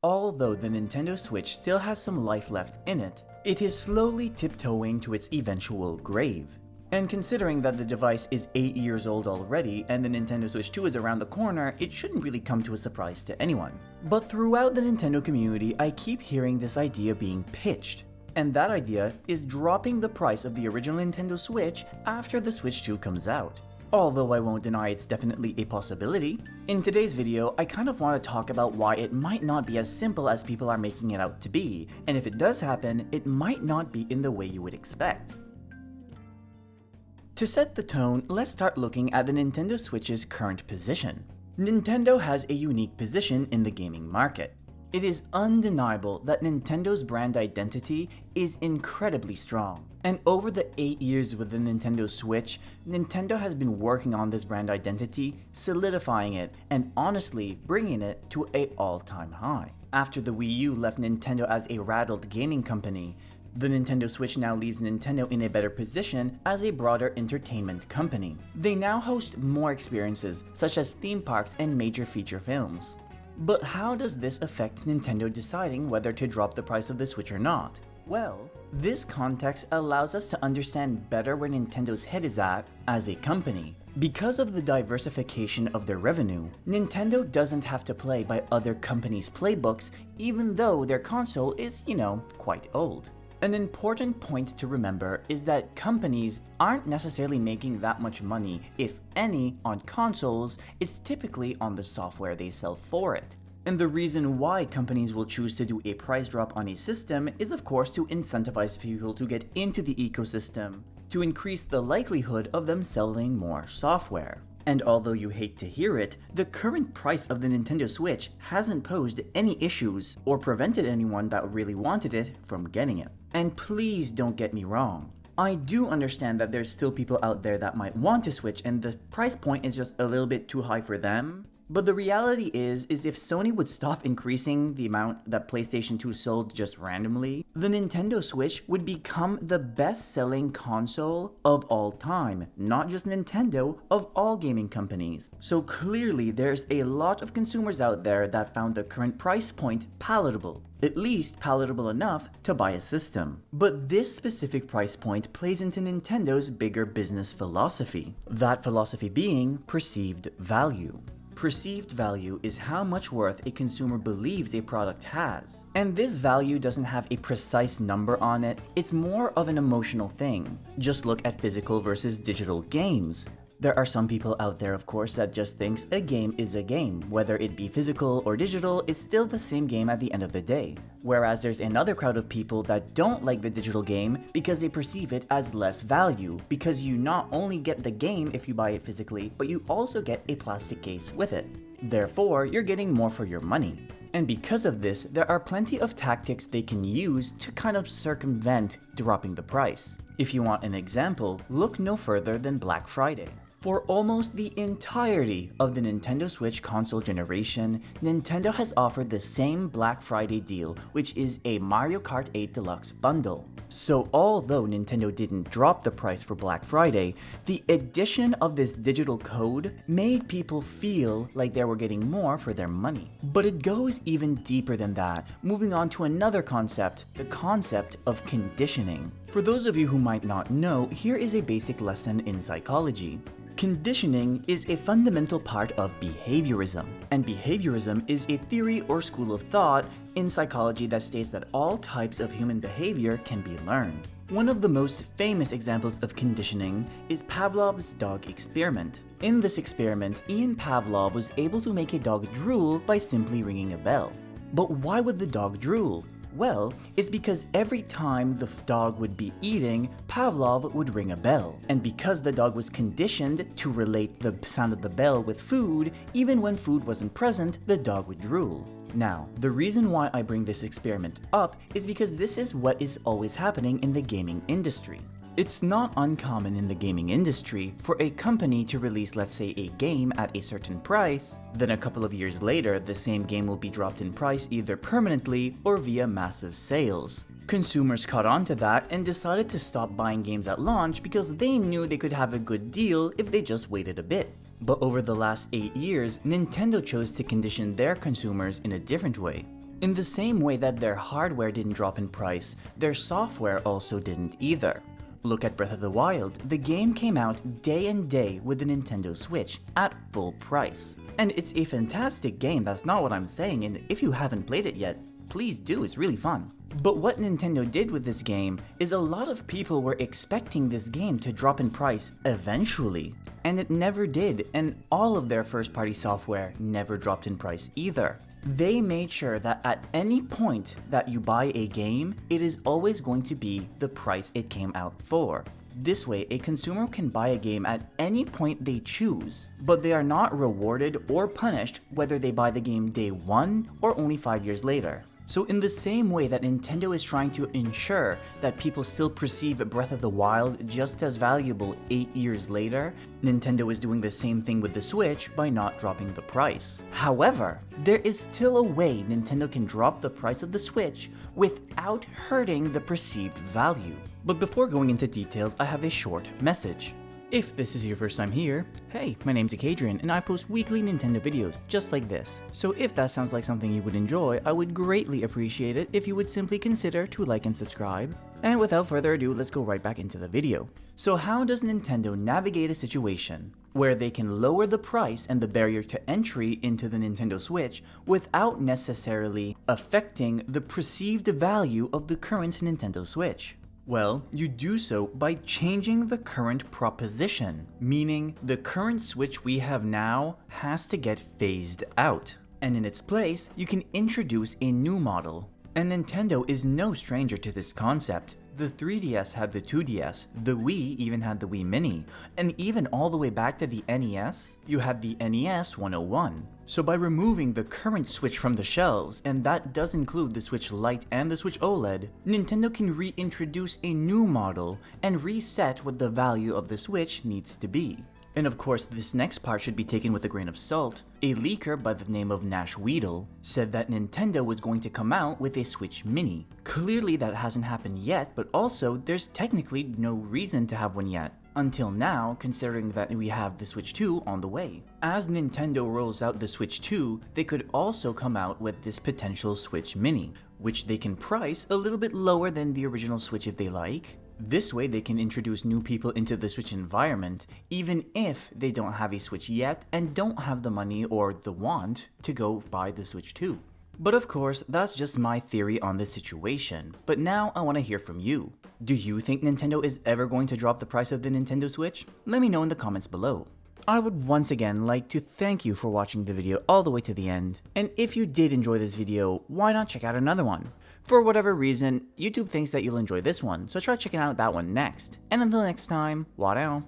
Although the Nintendo Switch still has some life left in it, it is slowly tiptoeing to its eventual grave. And considering that the device is 8 years old already and the Nintendo Switch 2 is around the corner, it shouldn't really come to a surprise to anyone. But throughout the Nintendo community, I keep hearing this idea being pitched. And that idea is dropping the price of the original Nintendo Switch after the Switch 2 comes out. Although I won't deny it's definitely a possibility. In today's video, I kind of want to talk about why it might not be as simple as people are making it out to be, and if it does happen, it might not be in the way you would expect. To set the tone, let's start looking at the Nintendo Switch's current position. Nintendo has a unique position in the gaming market. It is undeniable that Nintendo's brand identity is incredibly strong. And over the 8 years with the Nintendo Switch, Nintendo has been working on this brand identity, solidifying it, and honestly bringing it to an all-time high. After the Wii U left Nintendo as a rattled gaming company, the Nintendo Switch now leaves Nintendo in a better position as a broader entertainment company. They now host more experiences, such as theme parks and major feature films. But how does this affect Nintendo deciding whether to drop the price of the Switch or not? Well, this context allows us to understand better where Nintendo's head is at as a company. Because of the diversification of their revenue, Nintendo doesn't have to play by other companies' playbooks, even though their console is, quite old. An important point to remember is that companies aren't necessarily making that much money, if any, on consoles. It's typically on the software they sell for it. And the reason why companies will choose to do a price drop on a system is of course to incentivize people to get into the ecosystem, to increase the likelihood of them selling more software. And although you hate to hear it, the current price of the Nintendo Switch hasn't posed any issues or prevented anyone that really wanted it from getting it. And please don't get me wrong. I do understand that there's still people out there that might want to switch and the price point is just a little bit too high for them. But the reality is if Sony would stop increasing the amount that PlayStation 2 sold just randomly, the Nintendo Switch would become the best-selling console of all time, not just Nintendo, of all gaming companies. So clearly there's a lot of consumers out there that found the current price point palatable. At least palatable enough to buy a system. But this specific price point plays into Nintendo's bigger business philosophy. That philosophy being perceived value. Perceived value is how much worth a consumer believes a product has. And this value doesn't have a precise number on it, it's more of an emotional thing. Just look at physical versus digital games. There are some people out there, of course, that just thinks a game is a game. Whether it be physical or digital, it's still the same game at the end of the day. Whereas there's another crowd of people that don't like the digital game because they perceive it as less value, because you not only get the game if you buy it physically, but you also get a plastic case with it. Therefore, you're getting more for your money. And because of this, there are plenty of tactics they can use to kind of circumvent dropping the price. If you want an example, look no further than Black Friday. For almost the entirety of the Nintendo Switch console generation, Nintendo has offered the same Black Friday deal, which is a Mario Kart 8 Deluxe bundle. So although Nintendo didn't drop the price for Black Friday, the addition of this digital code made people feel like they were getting more for their money. But it goes even deeper than that, moving on to another concept, the concept of conditioning. For those of you who might not know, here is a basic lesson in psychology. Conditioning is a fundamental part of behaviorism, and behaviorism is a theory or school of thought in psychology that states that all types of human behavior can be learned. One of the most famous examples of conditioning is Pavlov's dog experiment. In this experiment, Ian Pavlov was able to make a dog drool by simply ringing a bell. But why would the dog drool? Well, it's because every time the dog would be eating, Pavlov would ring a bell. And because the dog was conditioned to relate the sound of the bell with food, even when food wasn't present, the dog would drool. Now, the reason why I bring this experiment up is because this is what is always happening in the gaming industry. It's not uncommon in the gaming industry for a company to release, let's say, a game at a certain price, then a couple of years later, the same game will be dropped in price either permanently or via massive sales. Consumers caught on to that and decided to stop buying games at launch because they knew they could have a good deal if they just waited a bit. But over the last 8 years, Nintendo chose to condition their consumers in a different way. In the same way that their hardware didn't drop in price, their software also didn't either. Look at Breath of the Wild. The game came out day and day with the Nintendo Switch at full price. And it's a fantastic game, that's not what I'm saying, and if you haven't played it yet, please do, it's really fun. But what Nintendo did with this game is a lot of people were expecting this game to drop in price eventually. And it never did, and all of their first-party software never dropped in price either. They made sure that at any point that you buy a game, it is always going to be the price it came out for. This way, a consumer can buy a game at any point they choose, but they are not rewarded or punished whether they buy the game day one or only 5 years later. So in the same way that Nintendo is trying to ensure that people still perceive Breath of the Wild just as valuable 8 years later, Nintendo is doing the same thing with the Switch by not dropping the price. However, there is still a way Nintendo can drop the price of the Switch without hurting the perceived value. But before going into details, I have a short message. If this is your first time here, hey, my name's Acadrien and I post weekly Nintendo videos just like this. So if that sounds like something you would enjoy, I would greatly appreciate it if you would simply consider to like and subscribe. And without further ado, let's go right back into the video. So how does Nintendo navigate a situation where they can lower the price and the barrier to entry into the Nintendo Switch without necessarily affecting the perceived value of the current Nintendo Switch? Well, you do so by changing the current proposition, meaning the current Switch we have now has to get phased out. And in its place, you can introduce a new model. And Nintendo is no stranger to this concept. The 3DS had the 2DS, the Wii even had the Wii Mini, and even all the way back to the NES, you had the NES 101. So by removing the current Switch from the shelves, and that does include the Switch Lite and the Switch OLED, Nintendo can reintroduce a new model and reset what the value of the Switch needs to be. And of course, this next part should be taken with a grain of salt. A leaker by the name of Nash Weedle said that Nintendo was going to come out with a Switch Mini. Clearly that hasn't happened yet, but also there's technically no reason to have one yet. Until now, considering that we have the Switch 2 on the way. As Nintendo rolls out the Switch 2, they could also come out with this potential Switch Mini, which they can price a little bit lower than the original Switch if they like. This way they can introduce new people into the Switch environment, even if they don't have a Switch yet and don't have the money or the want to go buy the Switch 2. But of course, that's just my theory on this situation. But now I want to hear from you. Do you think Nintendo is ever going to drop the price of the Nintendo Switch? Let me know in the comments below. I would once again like to thank you for watching the video all the way to the end. And if you did enjoy this video, why not check out another one? For whatever reason, YouTube thinks that you'll enjoy this one, so try checking out that one next. And until next time, Wadao.